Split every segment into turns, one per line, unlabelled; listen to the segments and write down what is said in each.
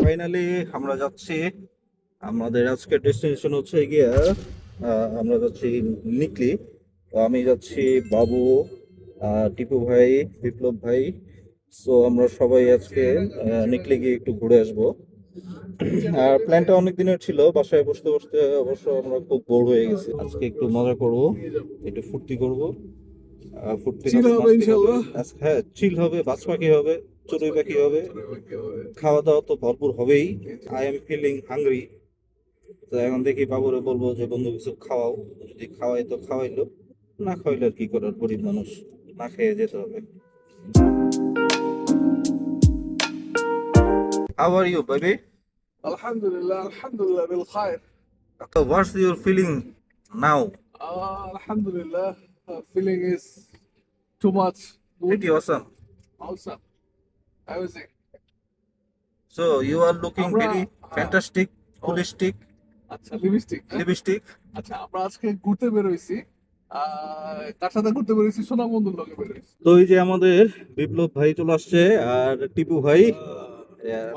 Finally আমরা যাচ্ছি। আমাদের আজকের ডেস্টিনেশন হচ্ছে গিয়া আমরা যাচ্ছি নিকলি। তো আমি যাচ্ছি, বাবু, টিপু ভাই, বিপ্লব ভাই। সো আমরা সবাই আজকে নিকলি গিয়ে একটু ঘুরে আসবো। আর প্ল্যানটা অনেক দিনের ছিল, বাসায় বসতে বসতে অবশ্য আমরা খুব বোর হয়ে গেছি। আজকে একটু মজা করব, একটু ফুর্তি করব। ফুর্তি
চিল
হবে,
হবে
মাস্তি হবে।
ইনশাল্লাহ।
হ্যাঁ, চিল হবে, বাজ পাখি হবে, চড়ুই পাখি হবে, খাওয়া দাওয়া তো ভরপুর হবেই। I am feeling hungry. তো এখন দেখি বাবুরে বলবো যে বন্ধু কিছু খাওয়াও, যদি খাওয়াই তো খাওয়াইলো, না খাওয়াইলে আর কি করার, গরিব মানুষ, না খেয়ে যেতে হবে। How are you, baby?
Alhamdulillah bil khair.
So what's your feeling now?
Alhamdulillah, feeling is too much good.
Pretty awesome.
Awesome. Amazing.
So you are looking
আমরা
very fantastic, holistic,
আচ্ছা লিপস্টিক
lipstick.
আচ্ছা আমরা আজকে ঘুরতে বেরোইছি। কার সাথে ঘুরতে বেরোইছি? সোনা বন্ধুর লগে বেরোইছি।
তো এই যে আমাদের বিপ্লব ভাই চলে আসছে, আর টিপু ভাই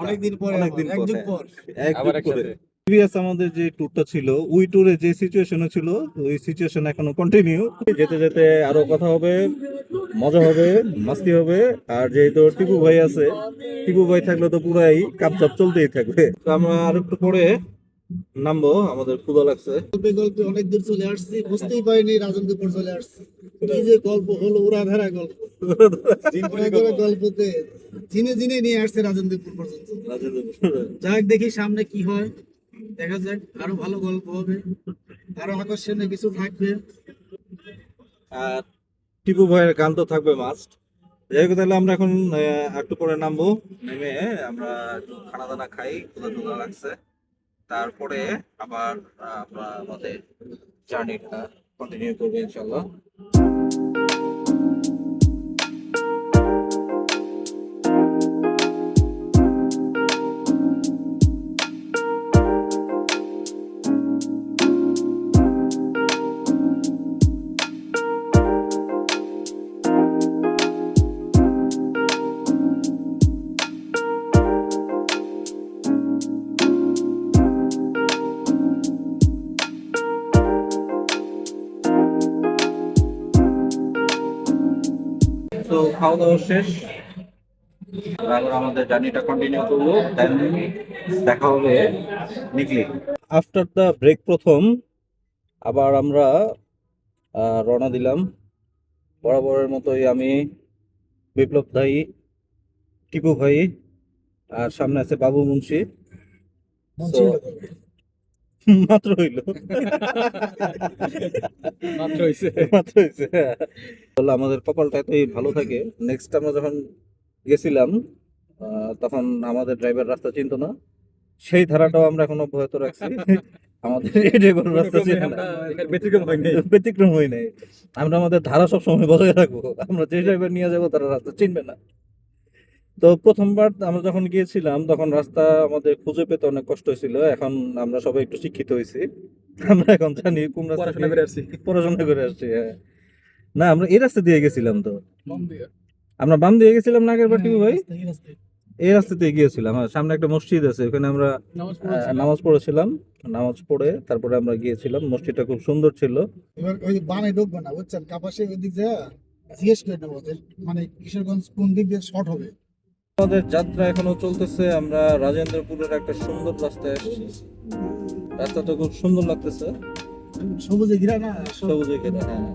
অনেকদিন পরে,
অনেকদিন
এক যুগ
পর,
পর।
এক যুগ পরে। প্রিভিয়াস আমাদের যে ট্যুরটা ছিল, ওই ট্যুরে যে সিচুয়েশনে ছিল, ওই সিচুয়েশন এখনো কন্টিনিউ। যেতে যেতে আরো কথা হবে, মজা হবে, মাস্তি হবে। আর যেহেতু টিপু ভাই আছে, টিপু ভাই থাকলে তো পুরাই কাপচাপ চলতেই থাকবে। তো আমরা আর একটু পরে নামবো, আমাদের ক্ষুধা লাগছে।
গল্পে গল্পে অনেক দূর চলে আসছি, বুঝতেই পারিনি রাজেন্দ্রপুর চলে আসছি। কি যে গল্প হলো, উড়াধরা গল্প। উড়াধরা গল্পতে জিনে জিনে নিয়ে আসছে রাজেন্দ্রপুর পর্যন্ত। যাক, দেখি সামনে কি হয়, দেখা যাক। আরো ভালো গল্প হবে, আরো আকর্ষণীয় কিছু থাকবে।
আর টিপু ভাইয়ের গান তো থাকবে মাস্ট। যাই হোক, তাহলে আমরা এখন একটু পরে নামবো। নেমে আমরা একটু খানা দানা খাই, ক্ষুধা টুধা লাগছে। তারপরে আবার আমরা আমাদের জার্নিটা কন্টিনিউ করবো ইনশাল্লাহ। তো খাওয়া দাওয়া শেষ, আবার আমাদের জার্নিটা কন্টিনিউ করবো। দেন দেখা হবে নিকলি। আফটার দ্য ব্রেক প্রথম আবার আমরা রওনা দিলাম। বরাবরের মতোই আমি, বিপ্লব ভাই, টিপু ভাই, আর সামনে আছে বাবু মুন্সি। So, মাত্র হইলো,
মাত্র হইছে।
মাত্র হইছে। বললো আমাদের কপালটা এতই ভালো থাকে। নেক্সট আমরা যখন গেছিলাম, তখন আমাদের ড্রাইভার রাস্তা চিনতো না, সেই ধারাটাও আমরা এখন অব্যাহত রাখছি। আমাদের এই ড্রাইভার রাস্তা চিনে না,
ব্যতিক্রম হয় নাই।
ব্যতিক্রম হই নাই। আমরা আমাদের ধারা সব সময় বজায় রাখবো। আমরা যে ড্রাইভার নিয়ে যাবো তারা রাস্তা চিনবে না। তো প্রথমবার আমরা যখন গিয়েছিলাম তখন রাস্তা আমাদের খুঁজে পেতে অনেক কষ্ট হয়েছিল। এখন আমরা সবাই একটু শিক্ষিত হয়েছি, আমরা এখন জানি কোন রাস্তা
পড়াশোনা করে আসছি।
পড়াশোনা করে আসছি। হ্যাঁ, না আমরা এই রাস্তা দিয়ে গেছিলাম। তো
বাম দিকে।
আমরা বাম দিয়ে গেছিলাম না আগের বার, টিপু ভাই?
এই রাস্তায়।
এই রাস্তা দিয়ে গিয়েছিলাম। হ্যাঁ, সামনে একটা মসজিদ আছে, ওখানে আমরা
নামাজ পড়েছিলাম।
নামাজ পড়েছিলাম। নামাজ পড়ে তারপরে আমরা গিয়েছিলাম। মসজিদটা খুব সুন্দর ছিল।
এবার ওই বামে ঢুকবো না, বুঝছেন? কাপাসে ওই দিক যা জিজ্ঞেস করে নেবো যে মানে কিশোরগঞ্জ কোন দিক দিয়ে শর্ট হবে।
আমাদের যাত্রা এখনো চলতেছে। আমরা রাজেন্দ্রপুরের একটা সুন্দর রাস্তায় এসেছি। রাস্তাটা খুব সুন্দর লাগতেছে,
সবুজে ঘিরা না,
সবুজে ঘেরা। হ্যাঁ,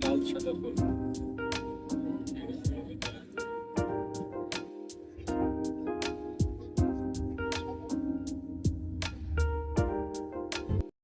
লাল সাদা গোল।